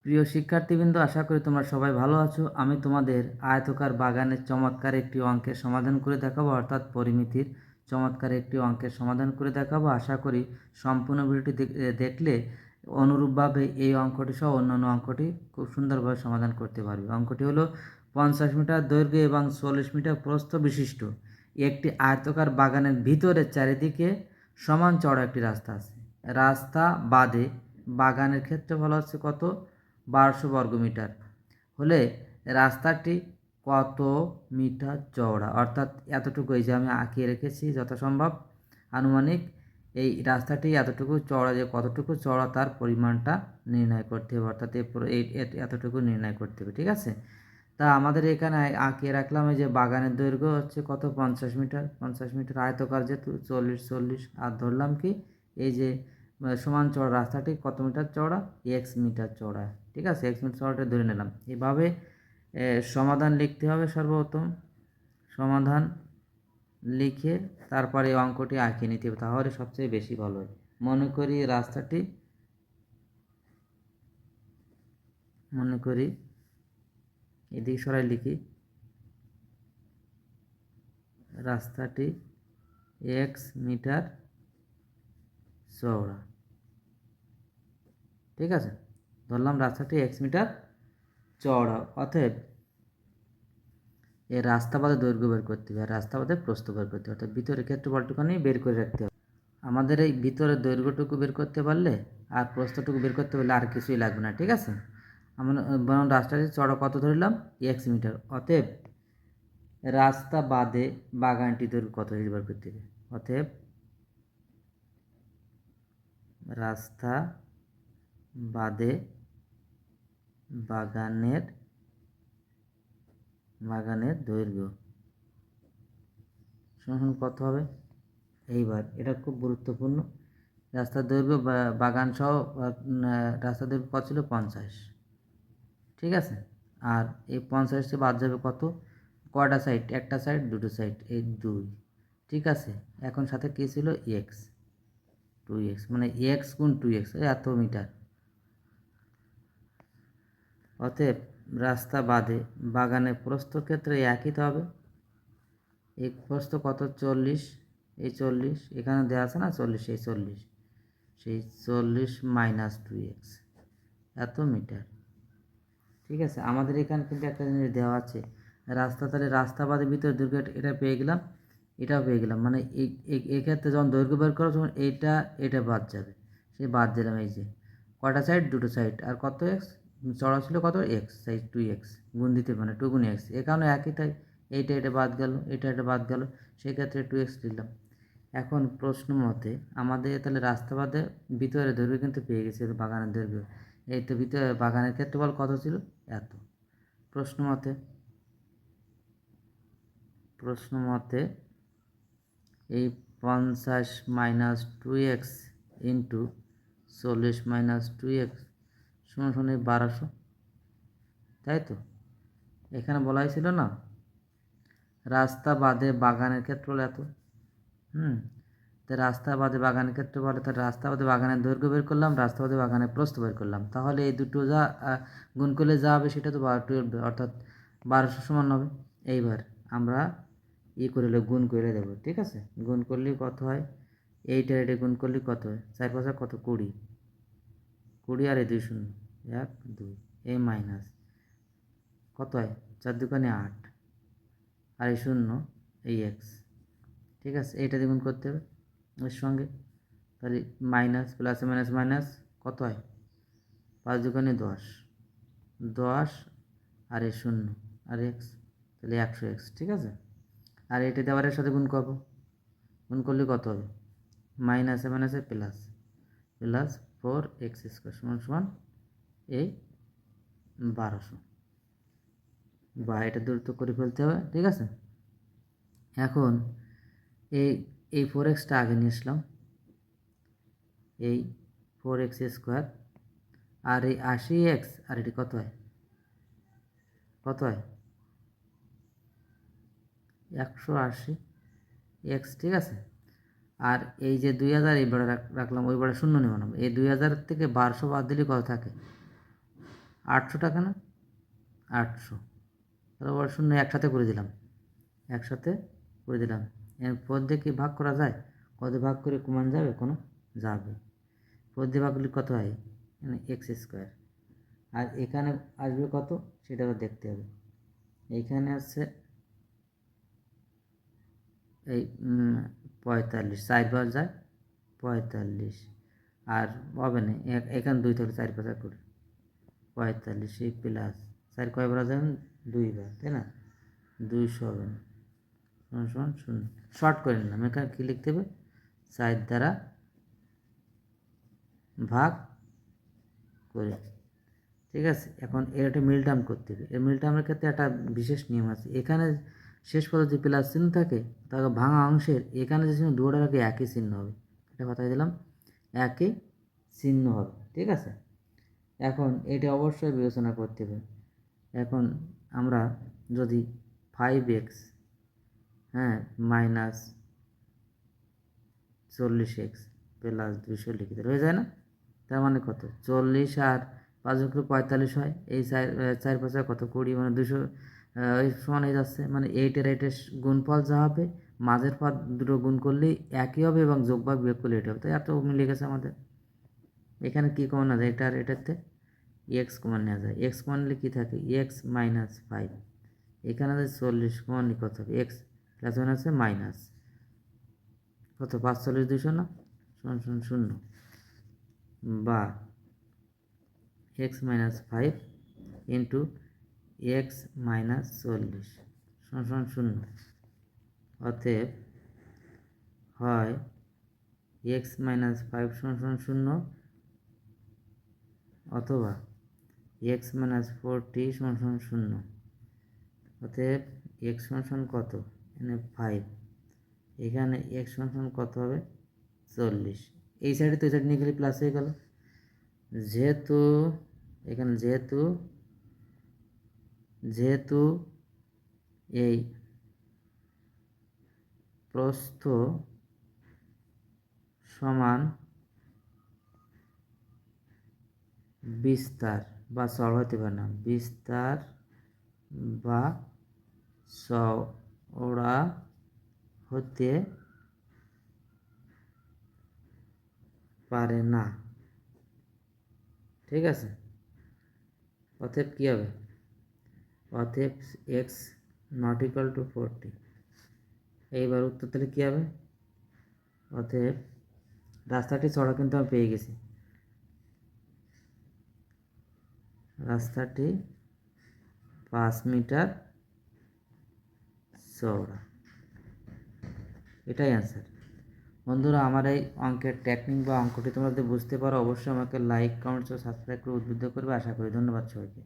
প্রিয় শিক্ষার্থীবৃন্দ, আশা করি তোমরা সবাই ভালো আছো। আমি তোমাদের আয়তকার বাগানের চমৎকার একটি অঙ্কের সমাধান করে দেখাবো, অর্থাৎ পরিমিতির চমৎকার একটি অঙ্কের সমাধান করে দেখাবো। আশা করি সম্পূর্ণ ভিডিওটি দেখলে অনুরূপভাবে এই অঙ্কটি সহ অন্যান্য অঙ্কটি খুব সুন্দরভাবে সমাধান করতে পারবে। অঙ্কটি হলো 50 মিটার দৈর্ঘ্য এবং 40 মিটার প্রস্থ বিশিষ্ট একটি আয়তকার বাগানের ভিতরে চারিদিকে সমান চওড়া একটি রাস্তা আছে। রাস্তা বাদে বাগানের ক্ষেত্রফল হচ্ছে কত? 1200 বর্গমিটার হলে রাস্তাটি কত মিটার চওড়া? অর্থাৎ এতটুকু, এই যে আমি আঁকিয়ে রেখেছি যথাসম্ভব আনুমানিক, এই রাস্তাটি এতটুকু চওড়া, যে কতটুকু চওড়া তার পরিমাণটা নির্ণয় করতে হবে, অর্থাৎ এই এতটুকু নির্ণয় করতে হবে। ঠিক আছে, তা আমাদের এখানে আঁকিয়ে রাখলাম এই যে বাগানের দৈর্ঘ্য হচ্ছে কত? 50 মিটার। 50 মিটার আয়তকার যেহেতু 40 আর ধরলাম কি এই যে সমান চওড়া রাস্তাটি কত মিটার চওড়া? এক্স মিটার চওড়া। ঠিক আছে, এক্স মিটার চওড়াটা ধরে নিলাম। এভাবে সমাধান লিখতে হবে। সর্বপ্রথম সমাধান লিখে তারপরে অঙ্কটি আঁকিয়ে নিতে হবে, তাহলে সবচেয়ে বেশি ভালো হয়। মনে করি এদিকে সরাই লিখি, রাস্তাটি এক্স মিটার চওড়া। ঠিক আছে, ধরলাম রাস্তাটি এক্স মিটার চওড়া। অতএব এই রাস্তা বাদে দৈর্ঘ্য বের করতে হবে, আর রাস্তা বাদে প্রস্থ বের করতে হবে, অর্থাৎ ভিতরের ক্ষেত্রফলটুকুনি বের করে রাখতে হবে। আমাদের এই ভিতরের দৈর্ঘ্যটুকু বের করতে পারলে আর প্রস্থটুকু বের করতে পারলে আর কিছুই লাগবে না। ঠিক আছে, আমরা বরং রাস্তাটি চওড়া কত ধরলাম? X metre. অতএব রাস্তা বাদে বাগানটি দৈর্ঘ্য কত বের করতে হবে? অতএব রাস্তা বাদে বাগানের দৈর্ঘ্য সমান কত হবে? এইবার এটা খুব গুরুত্বপূর্ণ। রাস্তার দৈর্ঘ্য বাগান সহ রাস্তার দৈর্ঘ্য কত ছিল? 50। ঠিক আছে, আর এই 50 বাদ যাবে কত? কয়টা সাইড? একটা সাইড, দুটো সাইড, এই 2। ঠিক আছে, এখন সাথে কী ছিল? এক্স, 2x, মানে এক্স গুণ 2x, এত মিটার। অতএব রাস্তা বাদে বাগানের প্রস্থ ক্ষেত্রে একই তো হবে। এই প্রস্থ কত? 40। এই 40 এখানে দেওয়া আছে না 40, সেই 40, সেই 40 মাইনাস 2x, এত মিটার। ঠিক আছে, আমাদের এখানে কিন্তু একটা জিনিস দেওয়া আছে, রাস্তা, তাহলে রাস্তা বাদে ভিতরে দৈর্ঘ্য এটা পেয়ে গেলাম, এটাও পেয়ে গেলাম। মানে এই ক্ষেত্রে যখন দৈর্ঘ্য বের করো তখন এটা বাদ যাবে, সে বাদ দিলাম। এই যে কয়টা সাইড? দুটো সাইড, আর কত এক্স চড়া ছিল? কত? এক্স, সাই 2x গুণ দিতে, মানে 2 গুণ এক্স, এখানে একই, তাই এটা বাদ গেল, এটা বাদ গেল, সেক্ষেত্রে 2x দিলাম। এখন প্রশ্ন মতে আমাদের তাহলে রাস্তা বাদে ভিতরে দৈর্ঘ্য কিন্তু পেয়ে গেছে, বাগানের দৈর্ঘ্য। এই তো ভিতরে বাগানের ক্ষেত্রফল কত ছিল? এত। প্রশ্ন মতে এই 50 minus 2x into 40 minus 2x সমান 1200, তাই তো? এখানে বলা হয়েছিল না রাস্তা বাদে বাগানের ক্ষেত্রফল এত। তো রাস্তা বাদে বাগানের ক্ষেত্রে বলে, তাহলে রাস্তা বাদে বাগানের দৈর্ঘ্য বের করলাম, রাস্তা বাদে বাগানের প্রস্থ বের করলাম, তাহলে এই দুটো যা গুণ করলে যা হবে সেটা তো 12, অর্থাৎ 1200 সমান হবে। এইবার আমরা করলে গুণ করে দেবো। ঠিক আছে, গুণ করলে কত হয়? এটা গুণ করলে কত হয়? 4 5 কত? 20, 20 আর এই 2 শূন্য, 1 2, এই মাইনাস কত হয়? 4 দুগুণে 8, আর এই শূন্য, এই এক্স। ঠিক আছে, এইটা দিয়ে গুণ করতে হবে এর সঙ্গে, তাহলে মাইনাস প্লাসে মাইনাস মাইনাস কত হয়? 5 দুগুণে 10, 10 আর এই শূন্য আর এক্স, তাহলে 100x। ঠিক আছে, আর এটাতে আবার এর সাথে গুণ করবো, গুণ করলে কত হবে? মাইনাসে মাইনাসে প্লাস, প্লাস 4x স্কোয়ার সমান সমান এই 1200, বা এটা দূরত্ব করে ফেলতে হবে। ঠিক আছে, এখন এই 4xটা আগে নিয়ে আসলাম, এই 4x স্কোয়ার, আর এই 80x, আর এটি কত হয়? 180x। ঠিক আছে, আর এই যে 2000 এই বড় রাখলাম, ওই বড় শূন্য নেব না, এই 2000 থেকে 1200 বাদ দিলে কত থাকে? 800 টাকা না, 800, তাহলে ওর শূন্য একসাথে করে দিলাম, এরপর দিয়ে কি ভাগ করা যায়? কত ভাগ করে কমান যাবে? কোনো যাবে। 4 দিয়ে ভাগ করলে কত হয়? x²। আর এখানে আসবে কত সেটাও দেখতে হবে। এইখানে আছে এই 45, 4 বার যায় 45, আর হবে না, এখানে 2 থাকলে 4 5 করে 45, এই প্লাস 4 কয়বার যাবেন? 2 বার, তাই না? 200 হবে না, সমান 0। শর্ট করে নিলাম, এখানে কী লিখতে হবে? 4 দ্বারা ভাগ করে, ঠিক আছে। এখন এর একটা মিল টার্ম করতে হবে। এই মিল টার্মের ক্ষেত্রে একটা বিশেষ নিয়ম আছে। এখানে শেষ পর্যন্ত যে প্লাস চিহ্ন থাকে, তাকে ভাঙা অংশের এখানে যে চিহ্ন দুটোর আগে একই চিহ্ন হবে। এটা কথাই দিলাম, একই চিহ্ন হবে, ঠিক আছে। এখন এটা অবশ্যই বিবেচনা করতে হবে। এখন আমরা যদি 5x মাইনাস 40x প্লাস 200 লিখে দিলে হয়ে যায় না? তার মানে কত? 40 আর 5 যোগ করে 45 হয়। এই 4 5 কত? 20, মানে 200 সমান হয়ে যাচ্ছে। মানে 8 এর গুণফল যা হবে, মাঝের পদ দুটো গুণ করলেই একই হবে এবং যোগ ভাগ বিয়োগ করলে এটা হবে। তাই এত মিলে গেছে আমাদের। এখানে কী কমন না যায়? এটাতে এক্স কমন নেওয়া যায়। এক্স কমন নিলে কী থাকে? X minus 5। এখানে আছে 40 কমন নিলে কত হবে? এক্স প্লাস ওয়ান আছে মাইনাস কত? 5 40 200 না, সমান সমান 0, বা x minus 5 into x minus 40 সমান সমান 0। অতএব হয় এক্স মাইনাস 5 সমান সমান 0, অথবা এক্স মাইনাস 40 সমান সমান 0। অতএব এক্স সমান সমান কত? এখানে 5, এখানে এক্স সমান সমান কত হবে? 40। এই সাইডে তো এই সাইড নিয়ে গেলে প্লাস হয়ে গেল। যেহেতু এখানে যেহেতু এই প্রস্থ সমান বিস্তার বা চওড়া হতে পারে না, বিস্তার বা চওড়া হতে পারে না, ঠিক আছে। অতএব কী হবে? অতএব এক্স নট ইকুয়াল টু 40। এইবার উত্তর তাহলে কী হবে? অতএব রাস্তাটি চওড়া কিন্তু আমি পেয়ে গেছি। রাস্তাটি 5 মিটার চওড়া, এটাই অ্যান্সার। বন্ধুরা, আমার এই অঙ্কের টেকনিক বা অঙ্কটি তোমরা যদি বুঝতে পারো, অবশ্যই আমাকে লাইক, কমেন্টস ও সাবস্ক্রাইব করে উদ্বুদ্ধ করবে, আশা করি। ধন্যবাদ সবাইকে।